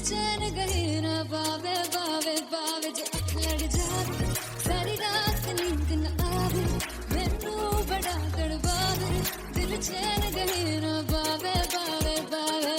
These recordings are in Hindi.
चैन गए ना पावे पावे पावे जो अख लड़ जावे सारी रात नींद न आवे मैनू बड़ा तड़पावे दिल चैन गए ना पावे पावे पावे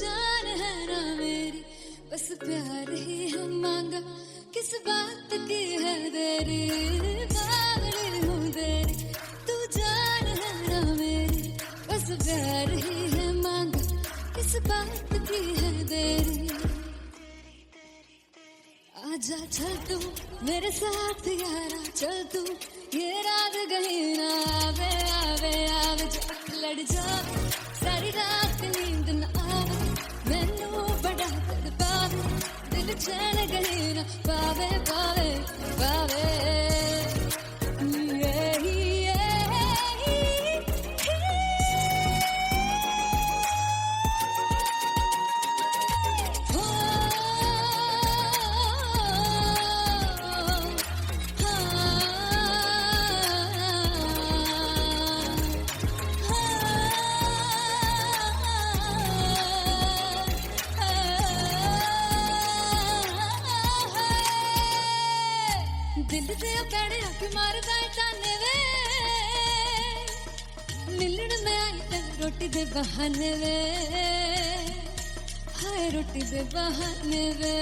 जान है ना मेरी बस प्यार ही हम मांगा किस बात की है देरी बावली हूँ तेरी तू जान है ना मेरी बस प्यार ही है मांगा किस बात की है देरी आजा चल तू मेरे साथ यारा चल तू ये रात गई ना आवे आवे आवे जो अख लड़ जावे सारी रात नींद न आवे मैनू बड़ा तड़पावे दिल चैन गई ना पावे पावे पावे दिल से पैड़े आके मारदा है ताने वे मिलन में आई तेन रोटी दे बहाने वे हाय रोटी दे बहाने वे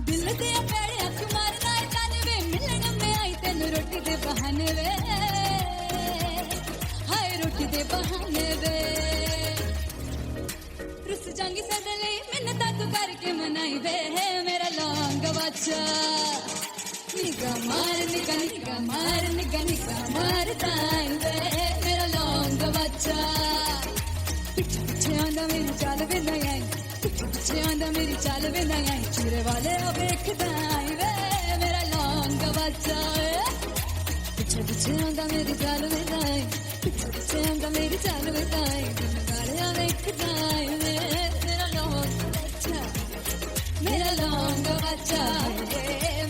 दिल से पैड़े आके मारदा है ताने वे मिलन में आई तेन रोटी दे बहाने वे हाय रोटी दे बहाने वे रुस जांगी सदले मिन्नता तू करके मनाई वे मेरा लौंग बच्चा निगा मार निगा निगा मार निगा निगा मार ताई वे मेरा लौंग बच्चा पीछे पीछे आंदा मेरी चाल वे नहीं आई पीछे पीछे आंदा मेरी चाल वे नहीं आई चूरे वाले अब देखदा आई वे मेरा लौंग बच्चा पीछे पीछे आंदा मेरी चाल वे नहीं आई पीछे पीछे आंदा मेरी चाल वे नहीं आई चूरे वाले अब देखदा आई वे मेरा लौंग बच्चा मेरा लौंग बच्चा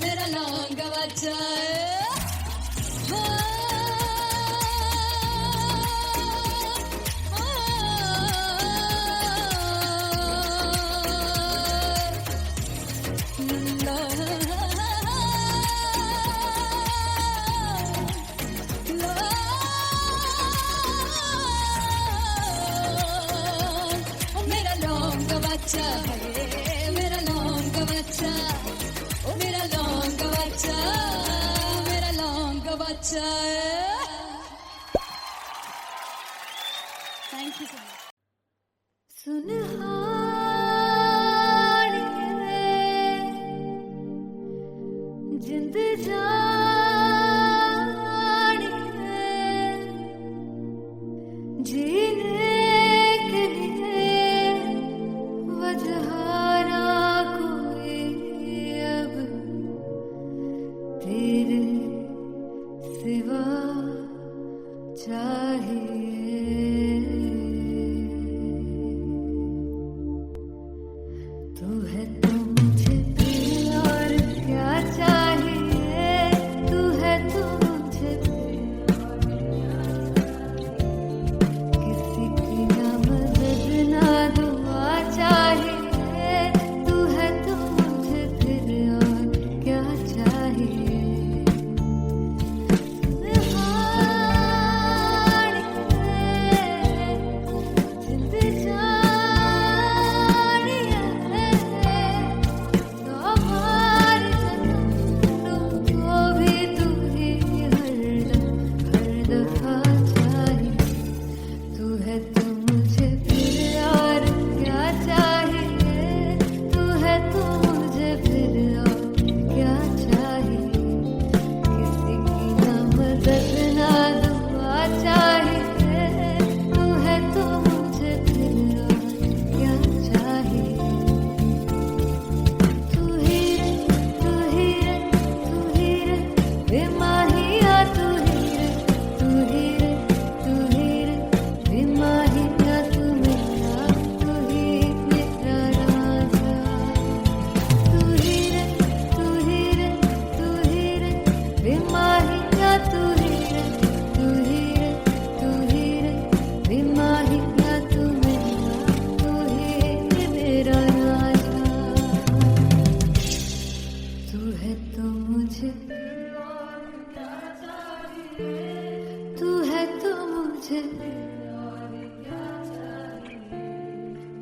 मेरा लौंग बच्चा मेरा लौंग बच्चा मेरा लौंग बच्चा ओ मेरा लौंग बच्चा मेरा लौंग बच्चा थैंक यू सो मच सुनहारी जिंद जानी जीने के लिए वजह ना कोई अब तेरे सिवा चाहिए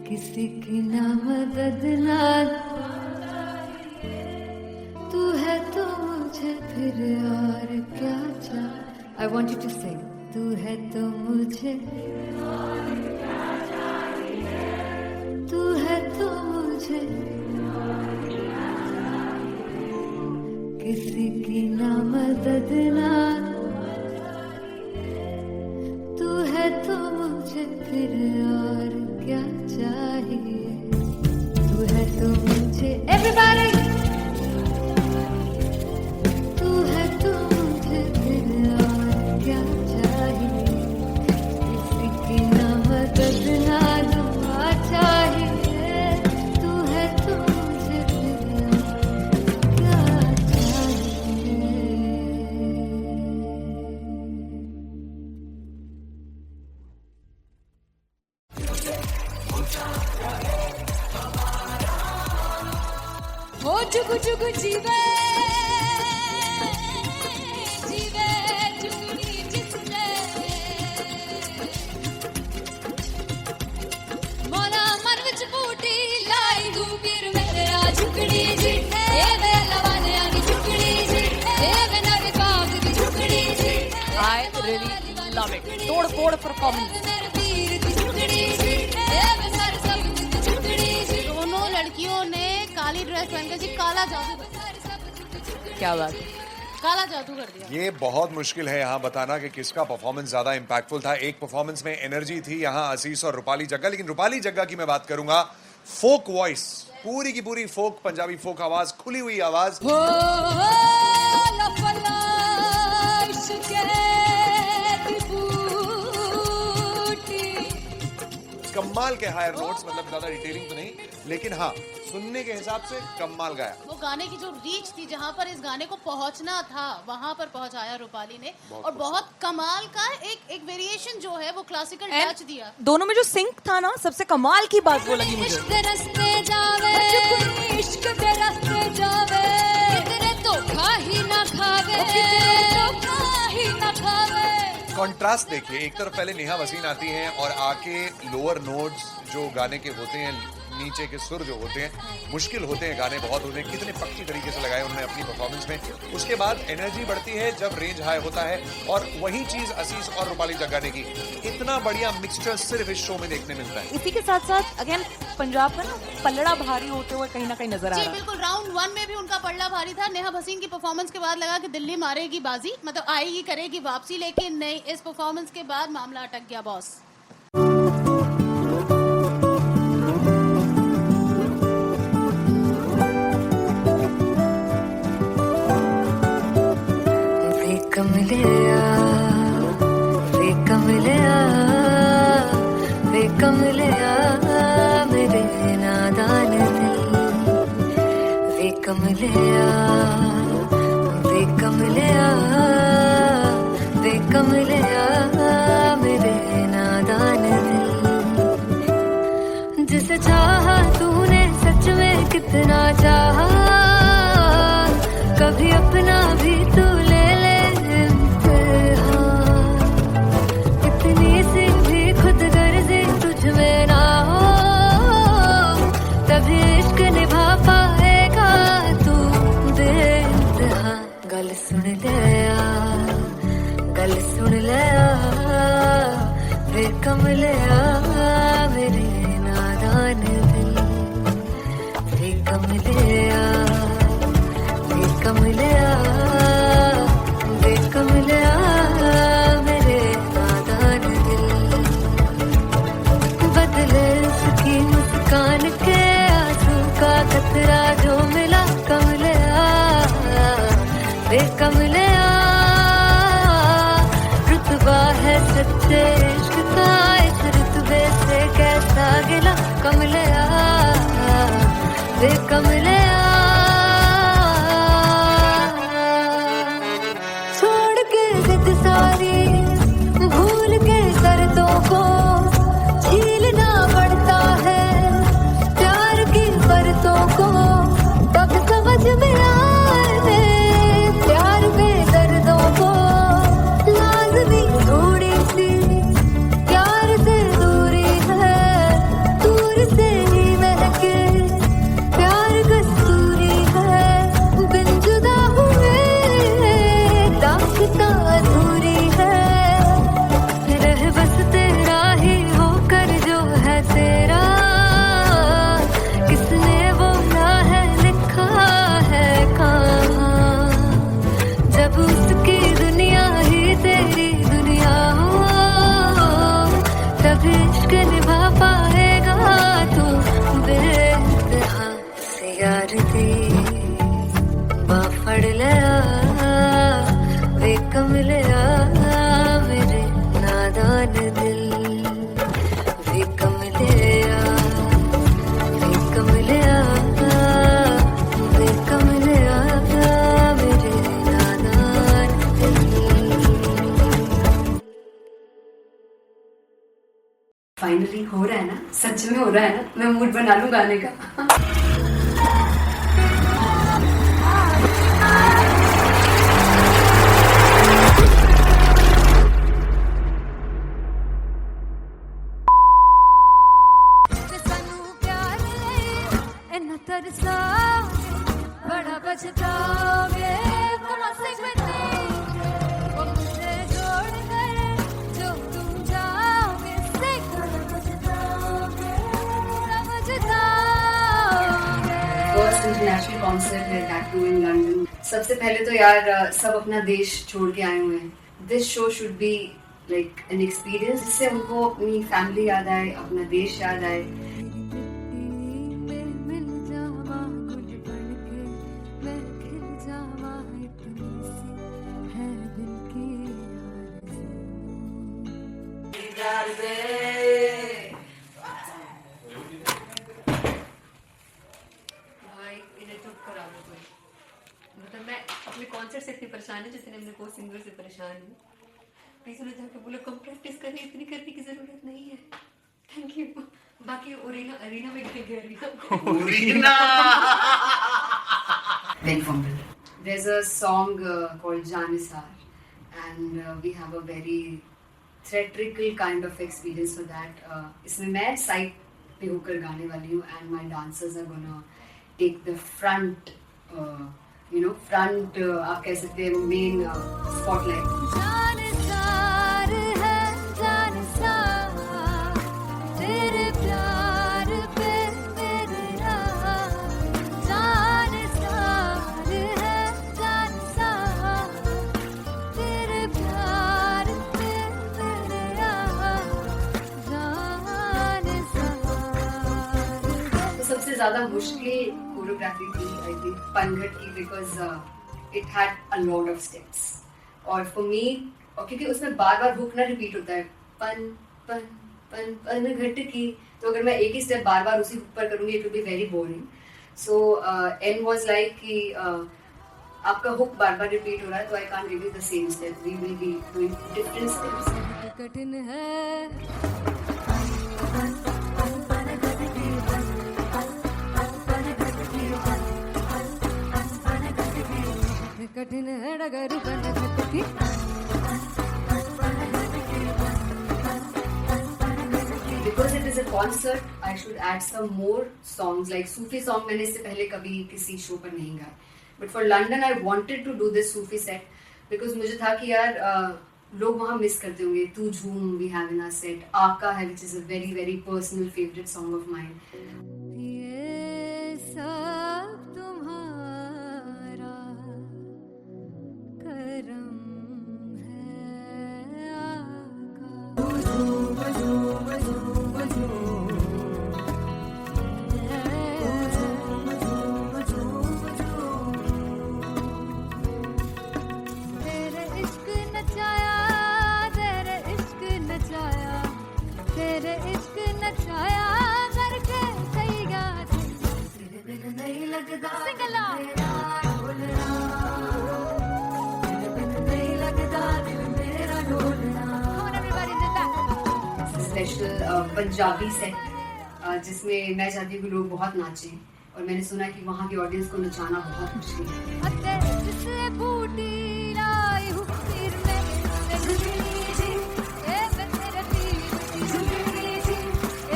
किसी की ना मदद ना तू है तो मुझे फिर और क्या चाहिए. I want you to sing. तू है तो मुझे तू है तो मुझे किसी की ना मदद ना तू है तो मुझे फिर और क्या चाहिए. तू है तो मुझे everybody तू है तो मुझे फिर और क्या चाहिए. किसी की ना मदद ना दुआ चाहिए. तू है तो मुझे फिर और क्या चाहिए. ओ जुगु जुगु जीवे जीवे जुगनी जिसने मोरा मन विच बूटी लाई गुबीर मेरा झुकड़ी जी ए मेरा लवाने आनी झुकड़ी जी ए मेरा विभाग की झुकड़ी जी. I really love it. तोड़-फोड़ performance. मेरे वीर की झुकड़ी जी ए मेरा सब की झुकड़ी जी. दोनों लड़कियों ने काली ड्रेस पहनकर जी काला जादू क्या बात है. काला जादू कर दिया. ये बहुत मुश्किल है यहाँ बताना कि किसका परफॉर्मेंस ज्यादा इम्पैक्टफुल था. एक परफॉर्मेंस में एनर्जी थी यहाँ असीस और रूपाली जग्गा, लेकिन रूपाली जग्गा की मैं बात करूंगा. फोक वॉइस, पूरी की पूरी फोक, पंजाबी फोक आवाज, खुली हुई आवाज. हो लफला इश्क़े दी बूटी. कमाल के हायर नोट्स, मतलब ज्यादा डिटेलिंग तो नहीं, लेकिन हाँ सुनने के हिसाब से कमाल गाया. वो गाने की जो रीच थी, जहाँ पर इस गाने को पहुंचना था वहां पर पहुंचाया रूपाली ने. और बहुत कमाल का एक वेरिएशन जो है वो क्लासिकल टच दिया. दोनों में जो सिंक था ना, सबसे कमाल की बात वो लगी मुझे. इश्क दे रस्ते जावे इश्क दे रस्ते जावे कितने धोखा ही ना खावे धोखा ही ना खावे. कॉन्ट्रास्ट देखिए, एक तरफ पहले नेहा वसीन आती हैं और आके लोअर नोट्स जो गाने के होते हैं, नीचे के सुर जो होते हैं, मुश्किल होते हैं, गाने बहुत होते हैं, कितने पक्की तरीके से लगाए उन्होंने अपनी परफॉर्मेंस में. उसके बाद एनर्जी बढ़ती है जब रेंज हाई होता है, और वही चीज असीस और रूपाली जग्गा ने की. इतना बढ़िया मिक्सचर सिर्फ इस शो में देखने मिलता है. इसी के साथ साथ अगेन पंजाब का ना पल्लड़ा भारी होते हुए कहीं ना कहीं नजर आ जी रहा है. बिल्कुल. राउंड 1 में भी उनका पल्ला भारी था. नेहा भसीन की परफॉर्मेंस के बाद लगा कि दिल्ली मारेगी बाजी, मतलब आएगी करेगी वापसी, लेकिन नहीं, इस परफॉर्मेंस के बाद मामला अटक गया बॉस. कमलिया मेरे नादान दिल वे कमलिया वे कमलिया वे कमलिया मेरे नादान दिल. जिसे चाहा तूने सच में कितना चाहा, कभी अपना भी तू ले ले इम्तिहान. इतनी सी भी खुद गर्जी तुझ में ना हो, तभी इश्क निभा पाएगा तू बेइंतहा. गल सुन लिया गल सुन लिया वे कमलिया मेरे नादान दिल वे कमलिया वे कमलिया वे कमलिया मेरे नादान दिल. बदले उसकी मुस्कान के आंसू का खतरा जो मिला कमलिया वे कमलिया. रुतबा है सच्चे इश्क का, इस रुतबे से कैसा गिला कमलिया वे कमलिया. छोड़ के जिद सारी भूल के शर्तों को झीलना पड़ता है, प्यार की शर्तों को तब समझ में आए. प्यार में दर्दों को लाज़मी थोड़ी सी प्यार से दूरी है, दूर से भी इश्क निभा पाएगा तू बेइंतहा से यार दी बाफड़ लिया वे कमलिया मेरे नादान दिल वे कमलिया वे कमलिया वे कमलिया मेरे नादान दिल। फाइनली हो रहा है ना, सच में हो रहा है ना, मैं मूड बना लूं गाने का। बड़ा पछताओगे बड़ा से वो मुझे छोड़ कर जो तुम जाओगे से बड़ा पछताओगे बड़ा पछताओगे। फर्स्ट इंटरनेशनल कॉन्सर्ट है टैटू इन लंदन। सबसे पहले तो यार सब अपना देश छोड़ के आए हुए हैं। This show should be like an experience जिससे उनको अपनी फैमिली याद आए, अपना देश याद आए। भाई इन्हें चुप करा दो कोई। मतलब मैं अपने कॉन्सर्ट से इतनी परेशान हूँ जितने अपने को सिंगर से परेशान हूँ। प्लीज उन्हें जाके बोलो कम प्रैक्टिस करनी, इतनी करने की जरूरत नहीं है। Thank you. बाकी अरीना में गई arena Very fumble. There's a song called Janisar and we have a very theatrical kind of experience for that. इसमें मैं साइड पे होकर गाने वाली हूँ and my dancers are gonna take the front, front आप कह सकते हैं main spotlight. जानसार है जानसार तेरे प्यार पे मेरे जानसार है जानसार तेरे प्यार पे मेरे जानसार। तो सबसे ज़्यादा मुश्किल कोरियोग्राफी थी आई थिंक पनघट की because it had a lot of steps और फॉर मी और क्योंकि उसमें बार बार हुक ना रिपीट होता है पन पन पन पनघट की, तो अगर मैं एक ही स्टेप बार बार उसी हुक पर करूंगी it will be very boring. So and was like कि आपका हुक बार बार रिपीट हो रहा है तो I can't give you the same step, we will be doing different steps. कठिन है कठिन है डगर पनघट की Because it is a concert, I should add some more songs like Sufi song. मैंने इससे पहले कभी किसी शो पर नहीं गाया. But for London, I wanted to do this Sufi set because मुझे था कि यार लोग वहाँ मिस करते होंगे. तू झूम we have in our set. आका है which is a very very personal favorite song of mine. ये सब तुम्हारा करम है तेरे इश्क नचाया करके सही गा तेरे बिन नहीं लगता सिंगला तेरे बिन नहीं लगता दिल मेरा ढोलना। Come on everybody in the back. Special Punjabi set जिसमें मैं चाहती हूँ कि लोग बहुत नाचें और मैंने सुना कि वहाँ की ऑडियंस को नचाना बहुत मुश्किल है। अते जिससे बूटी लाई हूँ तीर में झुकनी जी ए मैं तेरे तीर झुकनी जी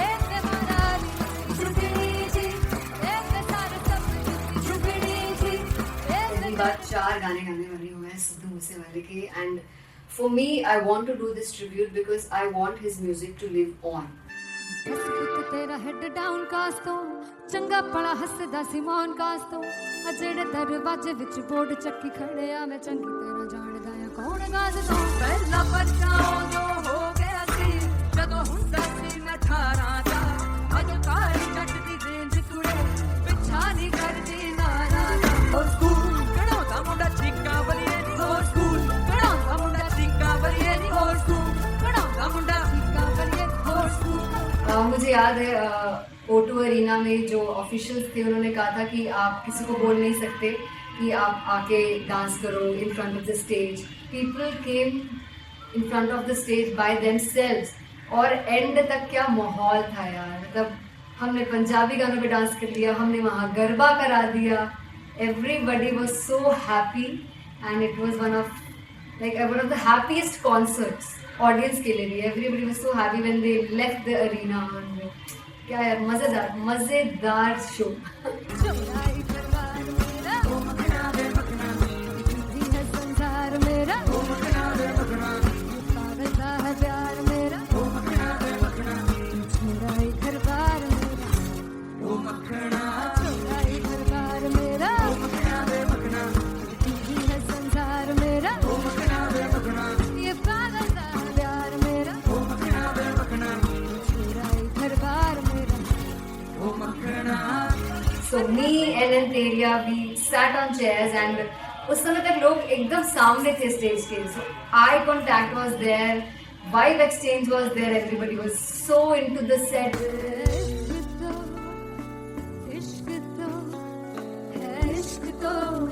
ए मैं मनाली झुकनी जी ए मैं सारे सब झुकनी जी ए पहली बार 4 गाने गाने वाली हूँ मैं सिद्धू मूसेवाले के and for me I want to do this tribute because I want his music to live on. बस पुत तेरा हेड डाउन कास्तो चंगा पड़ा हसदा सिमोन कास्तो अजेड़े दरवाजे विच बोर्ड चक्की खड़े आ मैं चंगी तरह जानदा आ कौन गाज तो पहला बच्चा जो हो गया सी जदों हुंदा सी मुझे याद है O2 अरीना में जो ऑफिशियल्स थे उन्होंने कहा था कि आप किसी को बोल नहीं सकते कि आप आके डांस करो in front of the stage. People came in front of the stage by themselves और एंड तक क्या माहौल था यार. मतलब हमने पंजाबी गानों पे डांस कर लिया, हमने वहाँ गरबा करा दिया. Everybody was so happy and it was one of the happiest concerts audience के लिए भी. Everybody was so happy when they left the arena. क्या यार, मजेदार शो. So me and Antelia, we sat on chairs and उस समय तक लोग एकदम सामने थे स्टेज के. So eye contact was there, vibe exchange was there, everybody was so into the set.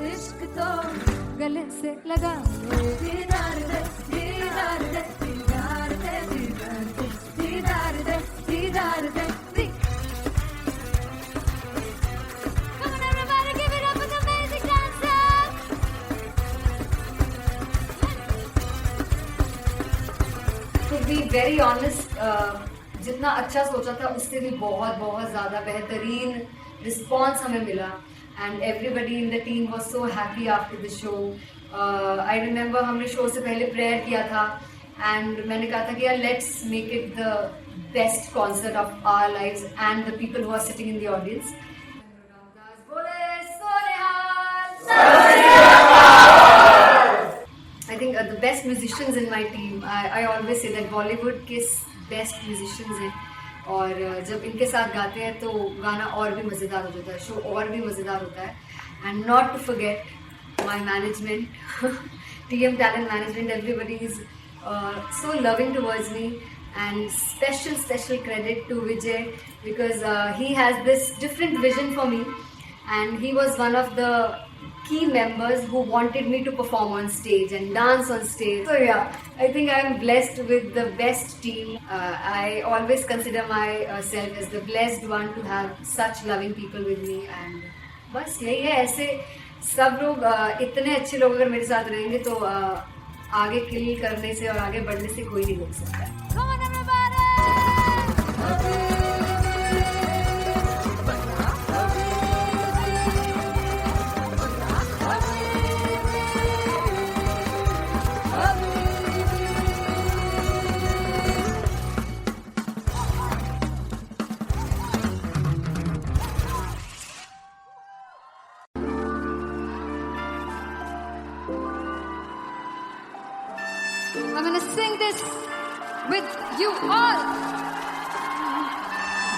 इश्क तो गले से लगा दीदार दे दीदार दे दीदार दे दीदार दे दीदार दे. To be very honest, जितना अच्छा सोचा था उससे भी बहुत ज़्यादा बेहतरीन रिस्पॉन्स हमें मिला. And everybody in the team was so happy after the show. I remember हमने शो से पहले प्रेयर किया था and मैंने कहा था कि यार let's make it the best concert of our lives and the people who are sitting in the audience. I think the best musicians in my team. I always say that Bollywood के best musicians हैं. और जब इनके साथ गाते हैं तो गाना और भी मज़ेदार हो जाता है, शो और भी मज़ेदार होता है. And not to forget my management, TM Talent Management. Everybody is so loving towards me, and special credit to Vijay because he has this different vision for me, and he was one of the key members who wanted me to perform on stage and dance on stage. So yeah, I think I am blessed with the best team. I always consider myself as the blessed one to have such loving people with me. And बस यही है, ऐसे सब लोग इतने अच्छे लोग अगर मेरे साथ रहेंगे तो आगे किल करने से और आगे बढ़ने से कोई नहीं रोक सकता. I'm gonna sing this with you all.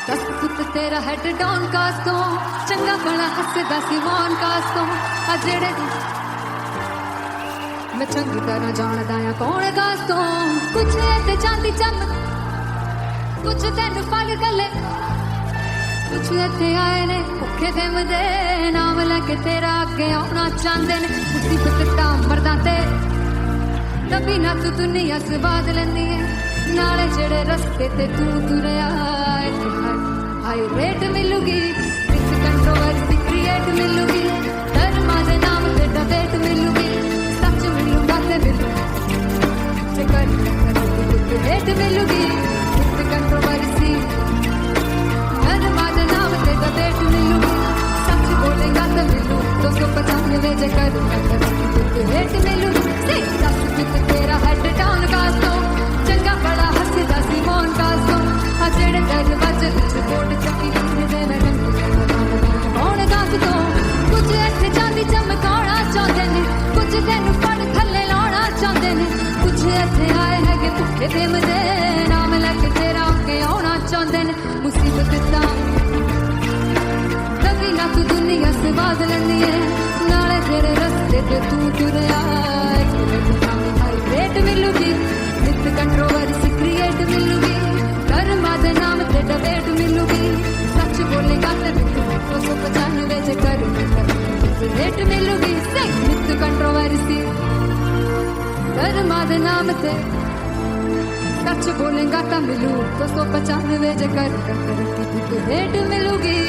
दस पुत तेरा हेड डाउन कास तो चंगा बड़ा हसदा सी वन कास तो आ जेड़े मैं चंगी तरह जानदा आ कौन कास तो. कुछ ते चांदी चम कुछ तेन फल गले, कुछ इत्थे आए ने भुखे दे मदे नाम लेके तेरा अगे आउणा चाहंदे ने. मुसीबत ता मरदा ते तभी ना तू दुनिया स्वाद लेंदी है. नाले जेड़े रस्ते ते तू तुरया हाई रेट मिलूगी, विद कंट्रोवर्सी क्रिएट मिलूगी. धर्मा दे नाम ते डिबेट मिलूगी, सच मिलूगा ते मिलूगी रेट मिलूगी. विद कंट्रोवर्सी धर्मा दे नाम ते डिबेट मिलूगी, सच बोलेगा तो मिलू 295 जेकर रेट मिलूगी. तेरा हेड डाउन कास तो चंगा बड़ा हसदा सी मोन कास तो आ जेड़े दर वज रिपोर्ट चकी दे मैं कौन कास तो. कुछ इत्थे चांदी चमकाउणा चाहंदे ने, कुछ तेनू फड़ थल्ले लाउणा चाहंदे ने. कुछ इत्थे आए हैगे भुखे दे मदे नाम लेके तेरा अगे आउणा चाहंदे ने. मुसीबत दा तभी ना तू दुनिया स्वाद लैंदी है. नाले तेरे रस्ते ते तू तुरया रेट मिलूगी, विद कंट्रोवर्सी क्रिएट मिलूगी. कर्मा दे नाम ते 295 जे करूंगी रेट मिलूगी सही विथ कंट्रोवर्सी धर्मा दे नाम ते सच बोलेगा तो मिलू 295 जे करूंगी रेट मिलूगी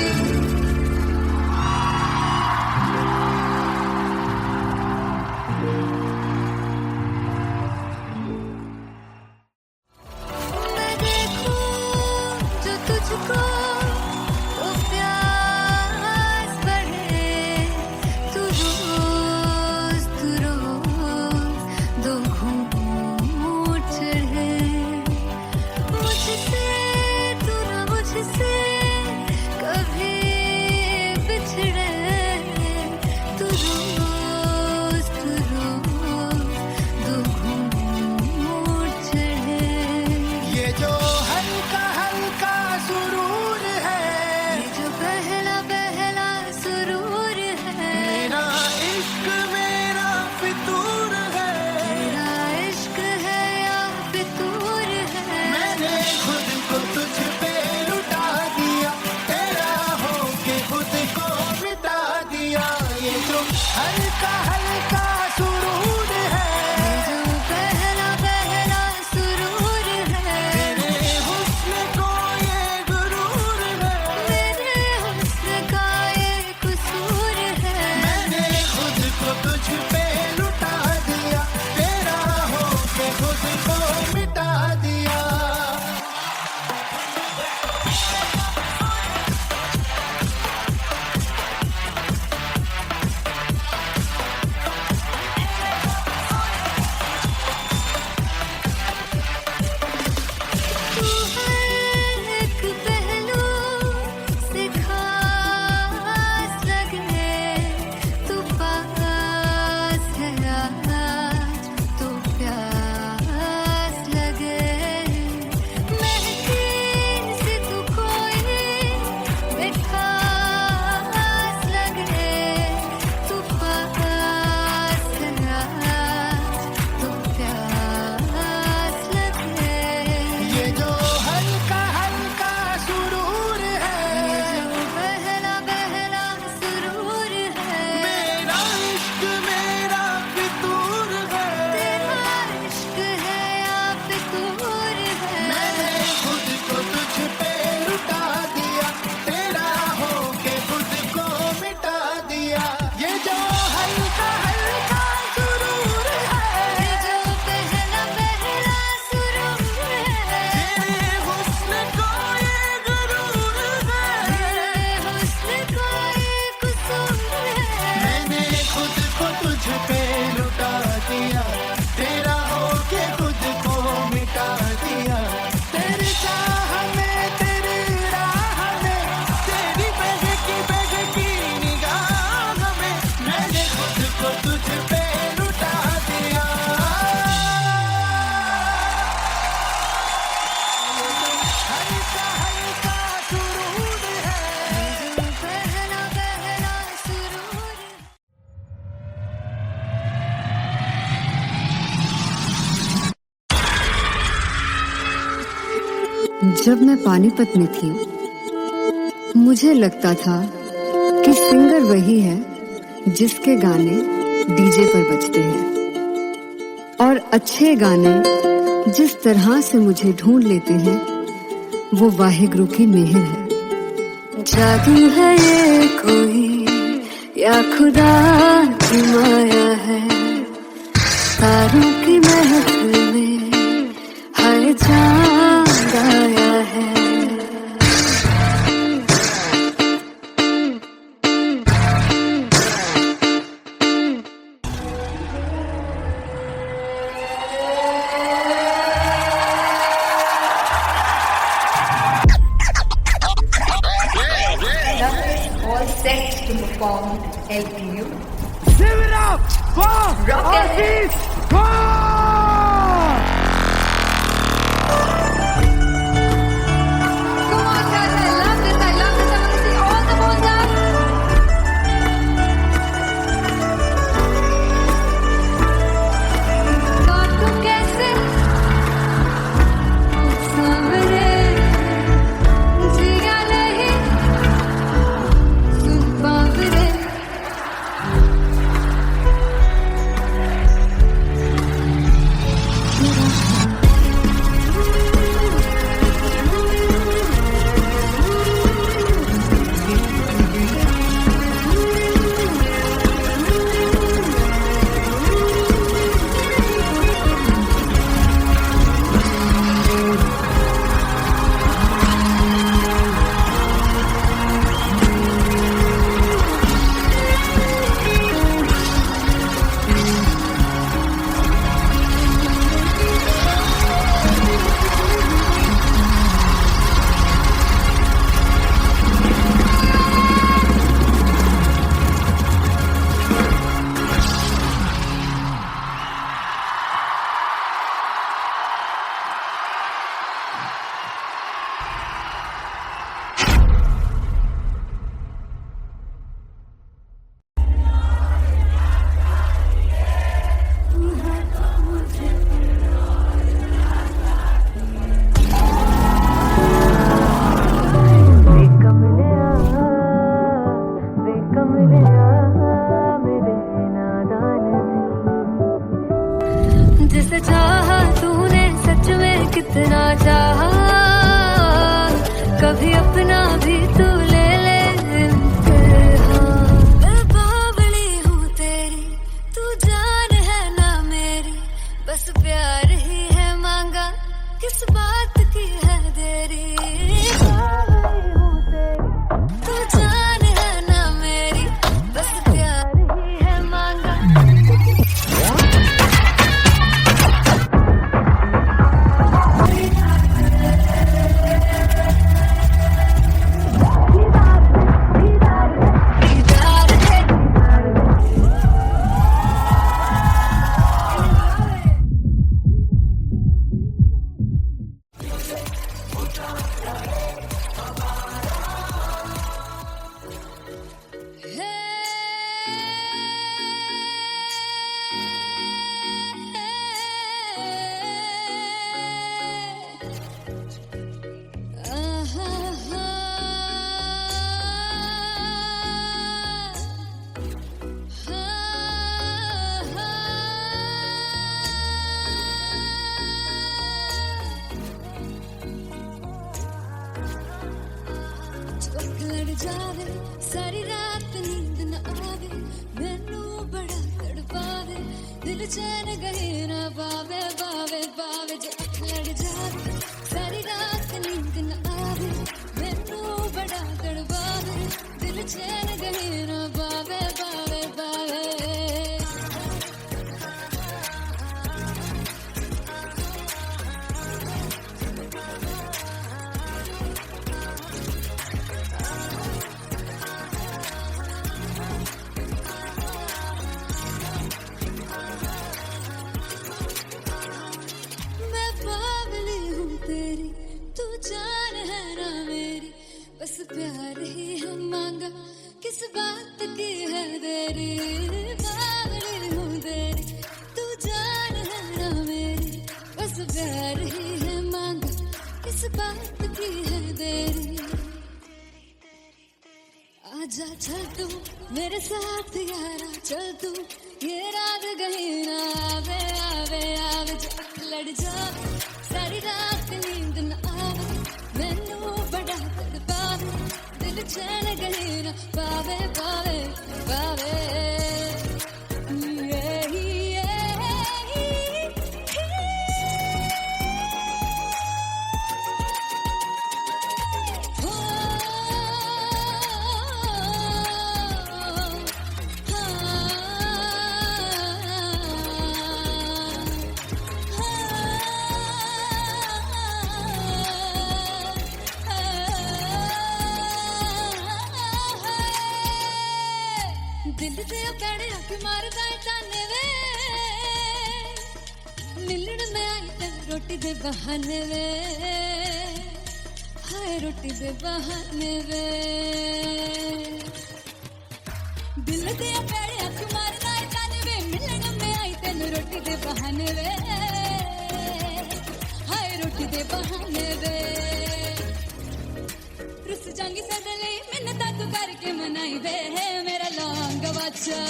जब मैं पानीपत में थी मुझे लगता था कि सिंगर वही है जिसके गाने डीजे पर बजते हैं और अच्छे गाने जिस तरह से मुझे ढूंढ लेते हैं वो वाहिगुरु की मेहर है। जादू है ये कोई या खुदा की माया है, तारों की महफिल में हर चांद आया है। All set to perform LPU. Give it up for Artist God! Come on, guys, I love this. I love this. I want to see all the balls up. काटूं कैसे सामने जिया नहीं जावे सारी रात नींद न आवे मैनू बड़ा तड़पावे दिल चैन गहे ना पावे पावे पावे जे अख लड़ जावे सारी रात नींद न आवे मैनू बड़ा तड़पावे दिल चैन गहे ना पावे पावे पावे जान है ना मेरी बस प्यार ही है मांगा किस बात की है देरी पागल हूँ तेरी तू जान है ना मेरी बस प्यार ही है मांगा किस बात की है देरी आजा चल तू मेरे साथ यारा चल तू ये रात गही ना आवे आवे आवे जो अख लड़ जावे सारी रात नींद न आवे मैनू बड़ा तड़पावे दिल चैन गहे ना पावे पावे पावे दिल से पैड़े हक मारदा ताने वे मिलन में आई तेन रोटी दे बहाने वे हाय रोटी दे बहाने वे दिल से पैड़े हक मारदा ताने वे मिलन में आई तेन रोटी दे बहाने वे हाय रोटी दे बहाने वे रुस जांगी सदले मिन्नता तू करके मनाई वे मेरा लौंग बच्चा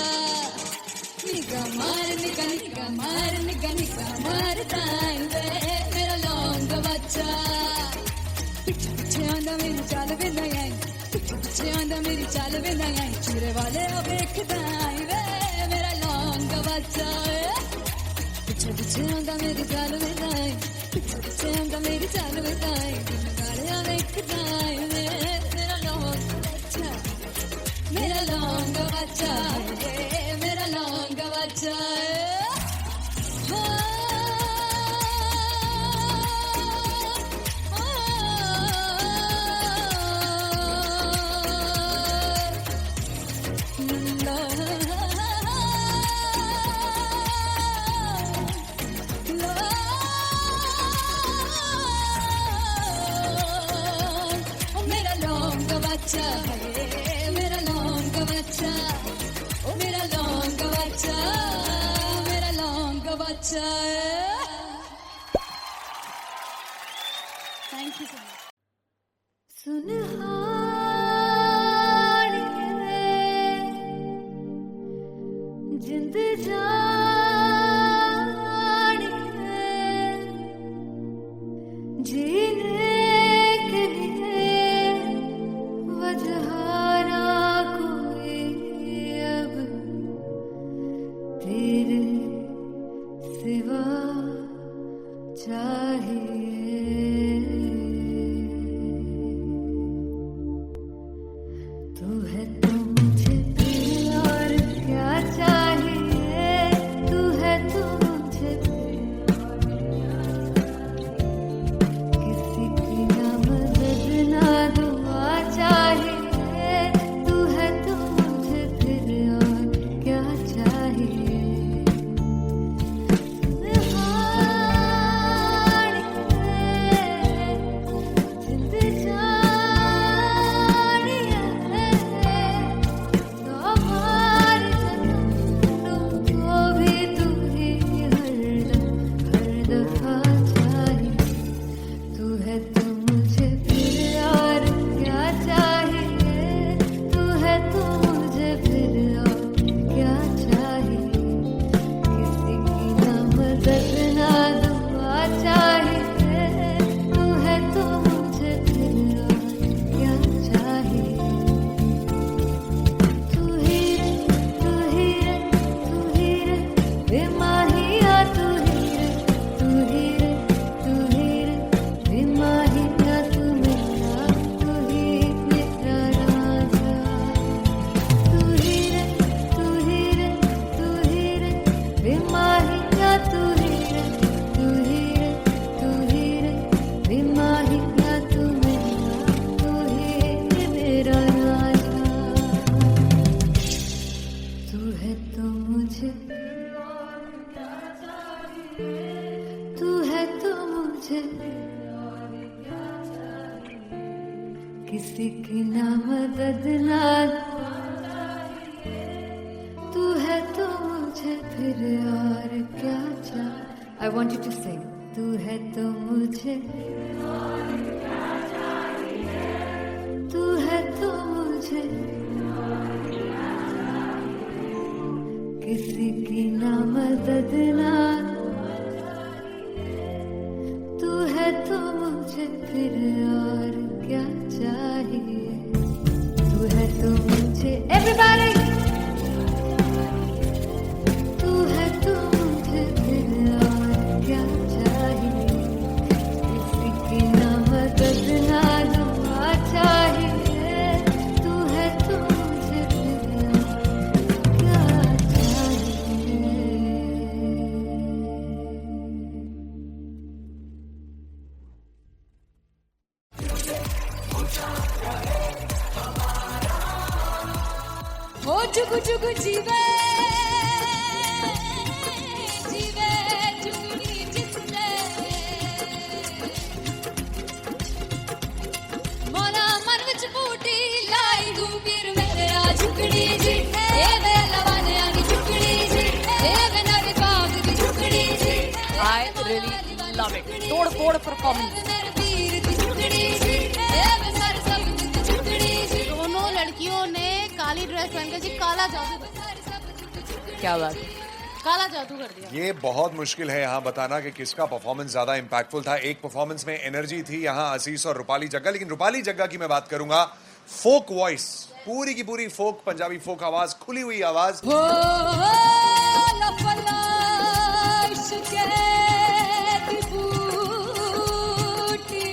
निगा मार ताई वे मेरा लौंग बच्चा पिछे पिछे आंदा मेरी चाल वे नहीं आई पिछे पिछे आंदा मेरी चाल वे नहीं आई चूरे वाले ओ देखदा आई वे मेरा लौंग बच्चा पिछे पिछे आंदा मेरी चाल वे नहीं आई पिछे पिछे आंदा मेरी चाल वे नहीं आई दिन गाले ओ देखदा आई वे मेरा लौंग बच्चा मेरा लौंग बच्चा मेरा लौंग बच्चा मेरा लौंग बच्चा मेरा लौंग बच्चा ओ मेरा लौंग बच्चा मेरा लौंग बच्चा थैंक यू सो मच सुनहारिए जिंद जानिए जीने के लिए वजह ना कोई अब तेरे सिवा चाहिए किसी की ना मदद ना तू है तो मुझे फिर और क्या चाह। I want you to sing. तू है तो मुझे तू है तो मुझे किसी की ना मदद ना तू है तो मुझे फिर और क्या चाहिए। तू है तो मुझे everybody तू है तो मुझे फिर और क्या चाहिए। किसी की ना मदद ना दुआ चाहिए। तू है तो मुझे फिर और क्या चाहिए। हो जुगु जुगु जीवे जीवे जुगनी जिसने मोरा मन विच बूटी लाई गुबीर मेरे आ झुकड़ी जी ए वे लवाने आनी झुकड़ी जी ए वे नवी बाग की झुकड़ी जी I really love it. तोड़-फोड़ performance. मेरे वीर की झुकड़ी जी ए वे सर सब की झुकड़ी जी। दोनों लड़कियों ने काली ड्रेस पहनकर जी काला जादू कर दिया। क्या बात है। काला जादू कर दिया। ये बहुत मुश्किल है यहाँ बताना कि किसका परफॉर्मेंस ज्यादा इंपैक्टफुल था। एक परफॉर्मेंस में एनर्जी थी यहाँ असीस और रूपाली जग्गा, लेकिन रूपाली जग्गा की मैं बात करूंगा फोक वॉइस, पूरी की पूरी फोक, पंजाबी फोक आवाज, खुली हुई आवाज। हो लफला इश्क़े की बूटी।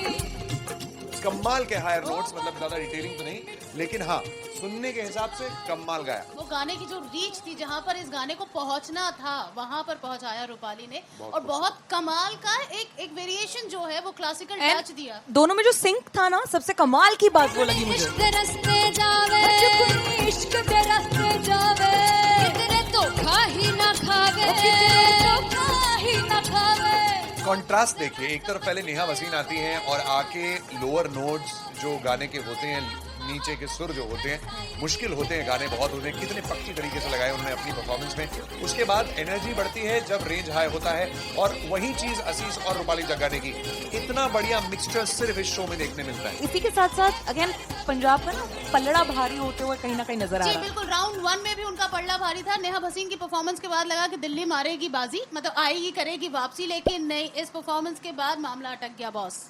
कमाल के हायर नोट्स, मतलब ज्यादा डिटेलिंग तो नहीं, लेकिन हाँ सुनने के हिसाब से कमाल गाया। वो गाने की जो रीच थी, जहाँ पर इस गाने को पहुंचना था वहां पर पहुंचाया रूपाली ने। और बहुत कमाल का एक वेरिएशन जो है वो क्लासिकल And टच दिया। दोनों में जो सिंक था ना, सबसे कमाल की बात वो लगी मुझे। इश्क दे रस्ते जावे इश्क दे रस्ते जावे कितने धोखा ही ना खावे धोखा ही ना खावे। कॉन्ट्रास्ट देखिए, एक तरफ पहले नेहा वसीन आती हैं और आके लोअर नोट्स जो गाने के होते हैं, नीचे के सुर जो होते हैं, मुश्किल होते हैं, गाने बहुत होते हैं, कितने पक्की तरीके से लगाए उन्होंने अपनी परफॉर्मेंस में। उसके बाद एनर्जी बढ़ती है जब रेंज हाई होता है, और वही चीज असीस और रूपाली जग्गा ने की। इतना बढ़िया मिक्सचर सिर्फ इस शो में देखने मिलता है। इसी के साथ साथ अगेन पंजाब का ना पलड़ा भारी होते हुए कहीं ना कहीं नजर आ जी रहा है। बिल्कुल, राउंड 1 में भी उनका पलड़ा भारी था। नेहा भसीन की परफॉर्मेंस के बाद लगा कि दिल्ली मारेगी बाजी, मतलब आएगी करेगी वापसी, लेकिन नहीं, इस परफॉर्मेंस के बाद मामला अटक गया बॉस।